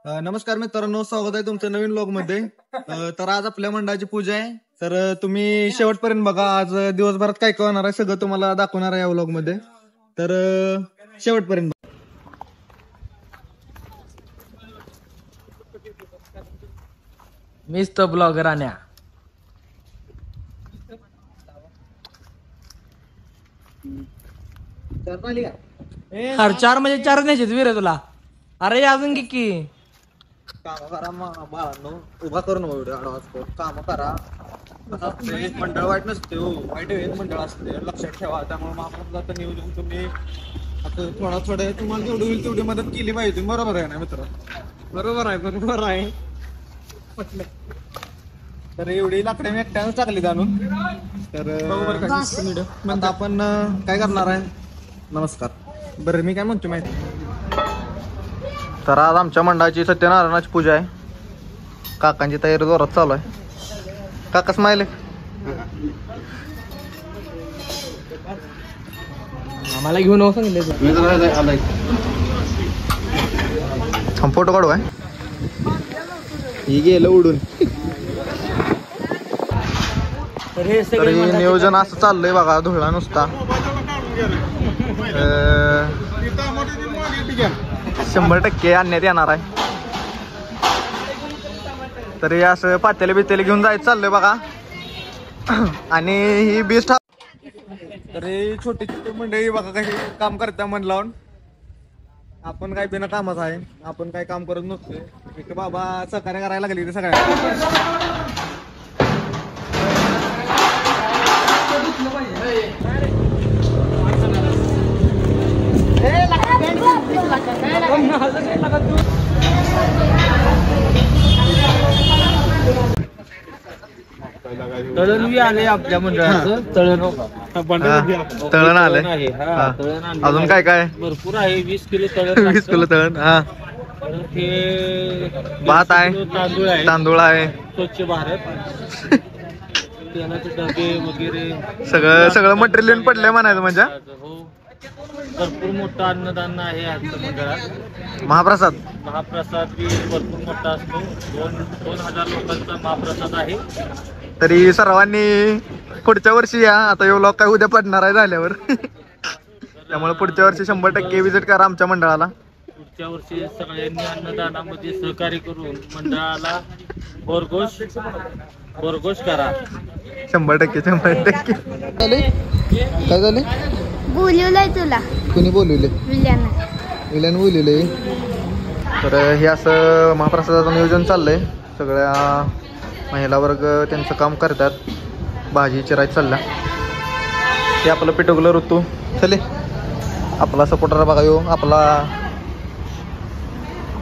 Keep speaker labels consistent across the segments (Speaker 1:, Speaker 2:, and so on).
Speaker 1: नमस्कार मित्रांनो, स्वागत आहे तुमचं नवीन व्लॉग मध्ये. तर आज आपल्या मंडळाची पूजा आहे. तर तुम्ही शेवटपर्यंत बघा. आज दिवसभरात काय काय होणार आहे सगळं तुम्हाला दाखवणार आहे या व्लॉग मध्ये. तर शेवटपर्यंत बघा.
Speaker 2: मिस्टर ब्लॉगर आण्या हर चार म्हणजे चार न्यायचे वीर तुला. अरे अजून की
Speaker 1: काम करा बाळांनो, उभा करून असतो. काम करा. मंडळ वाईट नसते हो, वाईट एक मंडळ असते, लक्षात ठेवा. त्यामुळे महाप्रसादाचं नियोजन तुम्ही आता थोडं तुम्हाला जेवढी होईल तेवढी मदत केली पाहिजे तुम्ही. बरोबर आहे ना मित्र? बरोबर आहे. तर एवढी लाकडे मी एकट्यानं टाकली आणून. तर आता आपण काय करणार आहे? नमस्कार. बरं, मी काय म्हणतो माहिती, तर आज आमच्या मंडळाची सत्यनारायणाची पूजा आहे. काकांची तयारी जोरात चालू आहे. काका स्माईल
Speaker 2: आम्हाला घेऊन सांगितलं.
Speaker 1: फोटो काढू आहे. ही गेलं उडून. तर हे नियोजन असं चाललंय बघा, धुळा नुसता. 100% आणण्यात येणार आहे. तर हे असं पातेले बितेले घेऊन जायचं चाललंय बघा. आणि ही बेस्ट. तर हे छोटी छोटी मंडळी बघा काही काम करता मन लावून. आपण काय बिना कामच आहे, आपण काय काम करत नसतोय. एक बाबा सहकार्य करायला लागले ते सगळ्या.
Speaker 2: तळण बी आले आपल्या मंडळाचं.
Speaker 1: तळण आलंय. अजून काय काय
Speaker 2: भरपूर आहे. 20 किलो तळण.
Speaker 1: 20 किलो तळण. हा, भात आहे, तांदूळ आहे,
Speaker 2: स्वच्छ भारत, तेलाचे डबे वगैरे
Speaker 1: सगळं मटेरियल पडलंय म्हणायचं म्हणजे.
Speaker 2: हो, भरपूर मोठं अन्नदान आहे आजच्या मंडळात.
Speaker 1: महाप्रसाद
Speaker 2: बी भरपूर मोठा असतो. 2,000 लोकांचा महाप्रसाद आहे.
Speaker 1: तरी सर्वांनी पुढच्या वर्षी या. आता यो लोक काय उद्या पडणार आहे झाल्यावर. त्यामुळे पुढच्या वर्षी 100% विजिट करा आमच्या मंडळाला.
Speaker 2: पुढच्या वर्षी सगळ्यांनी अन्नदानामध्ये सहकार्य करून मंडळाला भरघोष करा.
Speaker 1: 100%. काय झाले?
Speaker 3: बोलवलंय तुला.
Speaker 1: कुणी बोलवले? विल्यानं बोलवले. तर हे असं महाप्रसादाचं नियोजन चाललंय. सगळ्या महिला वर्ग त्यांचं काम करतात. भाजी चिरायची चालल्या. ते आपलं पिटुकलं ऋतू चले. आपला सपोर्टर बघा यो आपला.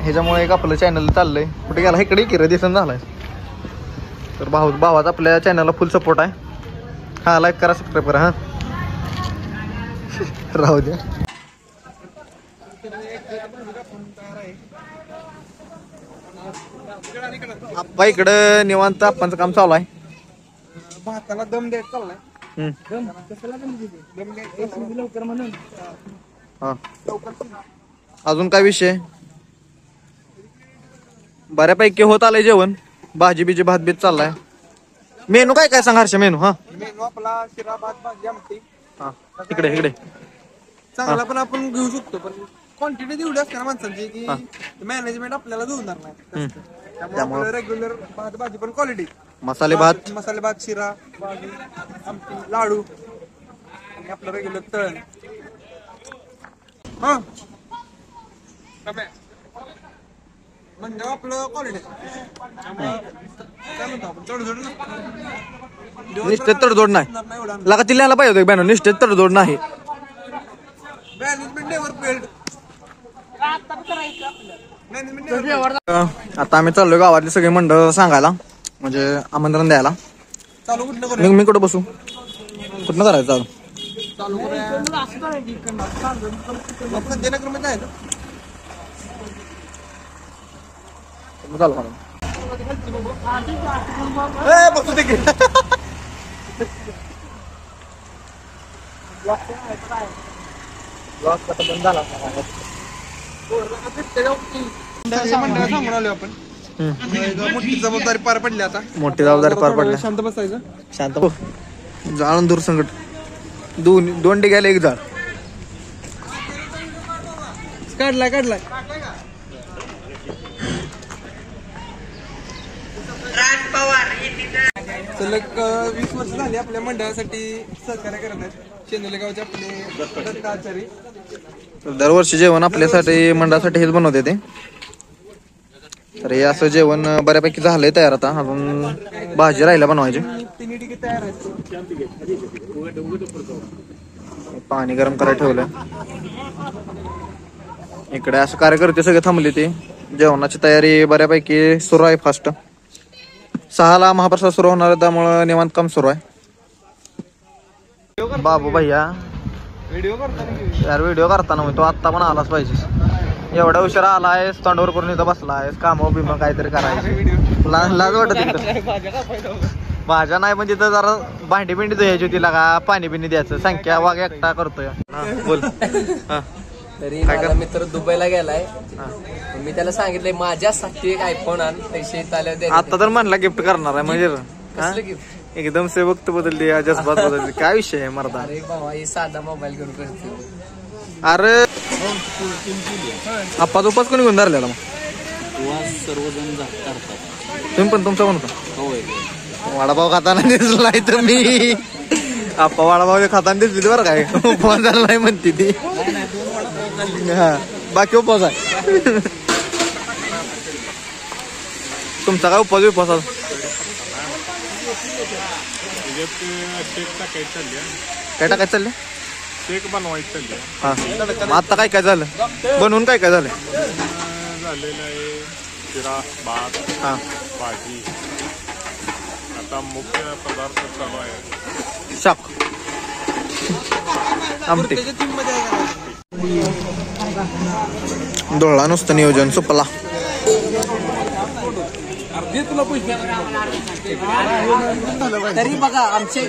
Speaker 1: ह्याच्यामुळे एक आपलं चॅनल चाललंय. कुठे गेला? इकडे किर दिसन झालाय. तर भावाचा आपल्या चॅनलला फुल सपोर्ट आहे. हा, लाईक करा, सबस्क्राईब करा. हा, राहू द्या. आप्पा इकडं निवांत आप्पांचं काम चालू आहे.
Speaker 4: भाताला दम द्यायचा चाललाय. लवकर म्हणून.
Speaker 1: हा, अजून काय विषय? बऱ्यापैकी होत आलंय जेवण. भाजी बिजी भात बीत चाललाय. मेनू काय काय सांग हर्ष? मेनू हा,
Speaker 4: मेनू आपला शिरा भात भाजी आमटी.
Speaker 1: हा, इकडे
Speaker 4: चांगला पण आपण घेऊ शकतो, पण क्वांटिटी तेवढी असते ना माणसांची की मॅनेजमेंट आपल्याला जुळणार नाही. त्यामुळे रेग्युलर भात भाजी पण क्वालिटी.
Speaker 1: मसाले भात,
Speaker 4: शिरा भाजी आमटी लाडू आणि आपलं रेग्युलर तळण. हा, म्हणजे आपलं क्वालिटी. काय म्हणतो आपण, तडजोड
Speaker 1: निश्चित तडजोड नाही. लगा चिल्ल्याला पाहिजे होतं बॅनर. निश्चित तडजोड नाही. आता आम्ही चाललोय गावातली सगळी मंडळ सांगायला, म्हणजे आमंत्रण द्यायला. मी कुठं बसू? कुठं करायचं चालू?
Speaker 4: मंडळ सांगून आलो आपण. मोठी जबाबदारी पार पडली आता.
Speaker 1: मोठी जबाबदारी पार पडली.
Speaker 4: शांत बसायचं.
Speaker 1: शांत जाळून दूर संकट. दोन टिक्याला एक जाळ.
Speaker 4: काढलाय सलग 20 वर्ष झाली आपल्या मंडळासाठी सहकार्य करत आहेत शेंदोली गावचे आपले दत्त आचारी.
Speaker 1: दरवर्षी जेवण आपल्यासाठी मंडळासाठी हेच बनवते ते. तर हे असं जेवण बऱ्यापैकी झालंय तयार. आता अजून भाजी राहिला बनवायची.
Speaker 4: तिन्ही टिके तयार आहेत.
Speaker 1: पाणी गरम करायला ठेवलं. इकडे असं कार्यकर्ते सगळे थांबले. ते जेवणाची तयारी बऱ्यापैकी सुरू आहे. फास्ट 6ला महाप्रसाद सुरू होणार आहे, त्यामुळं निवांत काम सुरू आहे. बाबू भैया
Speaker 4: व्हिडिओ करताना
Speaker 1: यार व्हिडिओ करताना तो आत्ता पण आलाच पाहिजे. एवढ्या उशिरा आला आहेस, तोंडावर करून इथं बसला आहेस. कामं बिमं काहीतरी करायचं. लाज वाटत भाज्या नाही पण तिथं जरा भांडी बिंडी धुयायची होती का पाणी बिणी द्यायचं. संख्या वाघ एकटा करतोय. बोल.
Speaker 5: तरी माझा मित्र दुबईला गेलाय. मी त्याला सांगितलंय माझ्यासाठी एक आयफोन आण, पैसे आल्यावर.
Speaker 1: आता तर म्हणला गिफ्ट करणार आहे म्हणजे
Speaker 5: कसलं गिफ्ट?
Speaker 1: एकदम से वक्त बदलली, जज्बात बदलली. काय विषय आहे मर्दा?
Speaker 5: अरे बाबा हे साधा मोबाईल घेऊन करतो.
Speaker 1: अरे आप्पा उपास कोणी घेऊन धरलेला मग?
Speaker 2: सर्वजण
Speaker 1: तुम्ही पण तुमचा म्हणता वडापाव खाताना दिसलाय तुम्ही. आप्पा वडापाव खाताना दिसली बरं काय. उपवास झाला नाही म्हणते ती. हा बाकी उपवास आहे. तुमचा काय उपवास विपवास? काय टाकायचं चाललंय?
Speaker 2: शेक बनवायचं चाललंय.
Speaker 1: हा मग आता काय काय झालं बनवून? काय काय झालं?
Speaker 2: झालेलं आहे शिरा, भात,
Speaker 1: हा
Speaker 2: भाजी. आता मुख्य पदार्थ चालू आहे
Speaker 1: शाक आमटे. डोळा नुसतं नियोजन सुपला.
Speaker 5: तरी बघा आमचे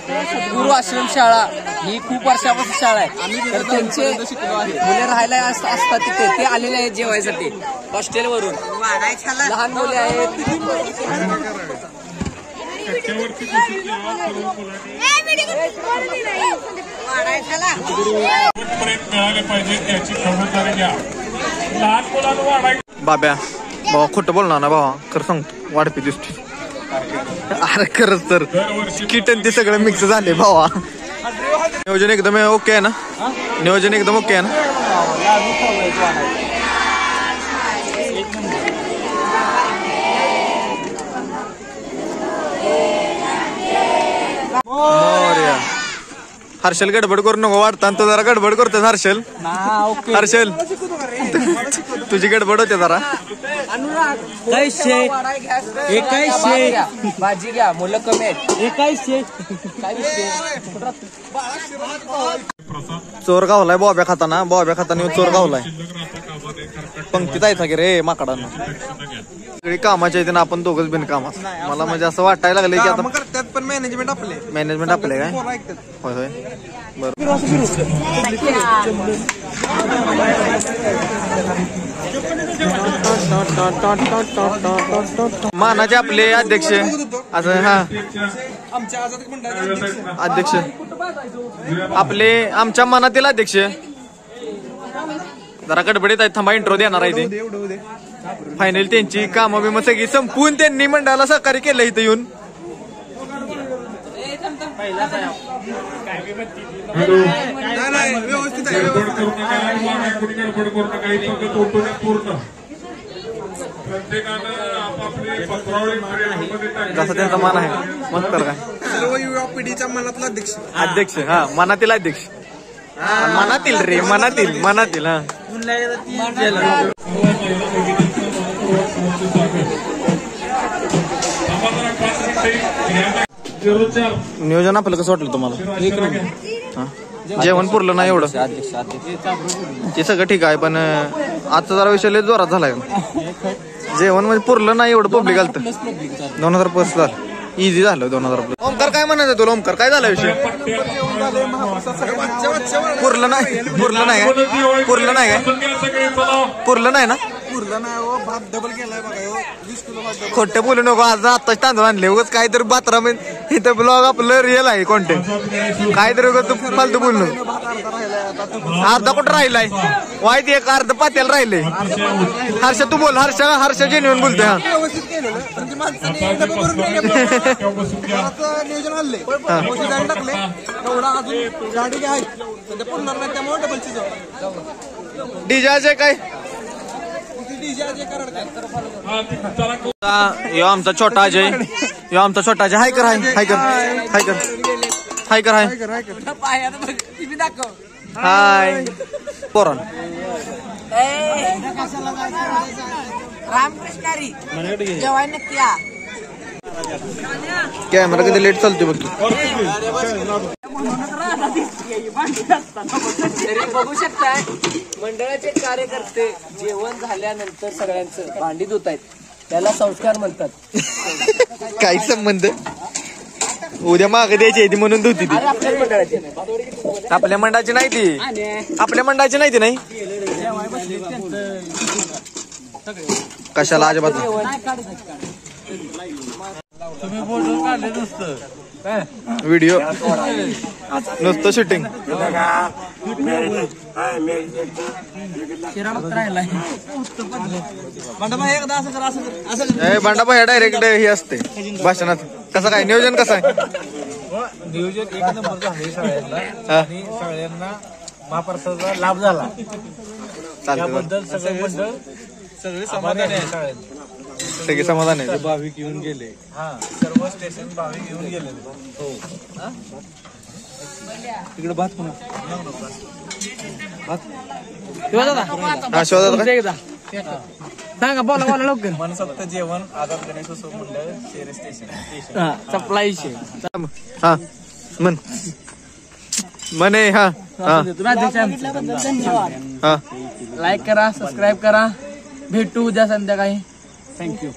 Speaker 5: गुरु आश्रम शाळा ही खूप वर्षापासून शाळा आहे. तर त्यांचे मुले राहायला असतात तिथे. ते आलेले आहेत जेवायसाठी हॉस्टेल वरून. लहान मुले आहेत.
Speaker 2: मिळाले पाहिजे याची खबरदारी घ्या. लहान मुलांना वाढायचं.
Speaker 1: बाब्या भावा खोटं बोलणार ना भावा. खरं सांगतो वाढपी दिसते. अरे खरंच तर किटन ते सगळं मिक्स झाले भावा. नियोजन एकदम ओके आहे ना? नियोजन एकदम ओके आहे ना? हर्षल गडबड करू नको. वाटतं तो जरा गडबड करतोस हर्षल. हर्षल तुझी गडबड होते जरा.
Speaker 5: भाजी घ्या, मुलं कमी आहेत.
Speaker 1: चोर गावलाय बॉब्या खाताना. बॉब्या खाताना चोर गावलाय. पंक्तीत आहे की रे माकडांना. सगळी कामाची आहे ना, आपण दोघच बिन कामात. मला म्हणजे असं वाटायला लागलं की आता
Speaker 4: करतात पण मॅनेजमेंट आपले
Speaker 1: काय होय होय बरं. मानाचे आपले अध्यक्ष असं. हा
Speaker 4: आमच्या आझाद मंडळाचे
Speaker 1: अध्यक्ष आपले आमच्या मनातील अध्यक्ष जरा गडबडीत आहेत. थांबा इंट्रो देणार आहे ते. फायनल त्यांची कामं बिमं सगळी संपवून त्यांनी मंडळाला सहकार्य केलं इथं येऊन.
Speaker 4: व्यवस्थित आहे.
Speaker 1: जसं त्यांचा मान आहे मग तर काय.
Speaker 4: सर्व युवा पिढीच्या मनातला अध्यक्ष.
Speaker 1: अध्यक्ष हा मनातील अध्यक्ष. मनातील रे मनातील मनातील. हा नियोजन आपलं कसं वाटलं तुम्हाला? जेवण पुरलं नाही एवढं ते सगळं ठीक आहे, पण आजचा जरा विषय लय जोरात झालाय. जेवण म्हणजे पुरलं नाही एवढं. पब्लिक आलं 2000+ झालं. इझी झालं 2000+. ओमकार काय म्हणायचं तुला? ओमकार काय झाला विषय? पुरलं नाही. पुरलं नाही काय? पुरलं नाही काय? पुरलं नाही ना?
Speaker 4: उरला नाही हो, भात डबल केलाय बघा हो, 20 किलो भात डबल.
Speaker 1: खोटं बोलू नको. आज आताच तांदूळ आणले उगाच काहीतरी बात्रा इथं ब्लॉग आपलं रिअल आहे कॉन्टेंट. काहीतरी उगाच तू फालतू बोलू नको.
Speaker 4: भात अर्धा राहिलाय आता.
Speaker 1: अर्धा कुठं राहिलाय वाईट एक अर्ध पात्याला राहिले. हर्षा तू बोल. हर्षा जेन्युइन बोलतोय. हा
Speaker 4: व्यवस्थित केलेलं पण ती माणसाने डबे भरून नियोजन आणले जायला टाकले एवढा अजून गाडी आहेत सध्या पुरणार नाही त्यामुळे डबल चिजव
Speaker 1: डीजे काय यो आमचा छोटा अजय. हाय कर हाय कर हाय कर हाय कर हाय हाय पोरण
Speaker 5: रामकृष्णारी जेवाय नक्की या.
Speaker 1: कॅमेरा किती लेट चालतोय बघ.
Speaker 5: तरी बघू शकताय मंडळाचे कार्यकर्ते जेवण झाल्यानंतर सगळ्यांचं भांडी धुत आहेत. त्याला संस्कार म्हणतात.
Speaker 1: काही संबंध उद्या मागे द्यायची ती म्हणून धुती ती.
Speaker 5: आपल्या मंडळाचे
Speaker 1: आपल्या मंडळाची नाही ती. आपल्या मंडळाची नाही ती. नाही कशाला अजिबात व्हिडिओ नुसतं शूटिंग. भांडाबा हे डायरेक्ट हे असते भाषणात. कसं काय नियोजन कसं आहे.
Speaker 2: नियोजन एक नंबर झाले सगळ्यांना आणि सगळ्यांना महाप्रसादाचा लाभ झाला. त्याबद्दल सगळे मंडळ सगळे समाधानी आहे. सगळ्यांना
Speaker 1: सगळे समाधान आहे.
Speaker 2: भाविक येऊन गेले. हा सर्व स्टेशन भाविक येऊन गेले. हो
Speaker 4: तिकडे भात पुन्हा
Speaker 1: हा शोधा
Speaker 5: सांगा बोला लवकर.
Speaker 2: मनसोक्त जेवण आझाद गणेशोत्सव मंडळ शेरे स्टेशन
Speaker 5: सप्लाय
Speaker 1: हा म्हणे. हा हा
Speaker 5: धन्यवाद.
Speaker 1: हा
Speaker 5: लाईक करा सबस्क्राईब करा. भेटू उद्या संध्याकाळी. थँक्यू.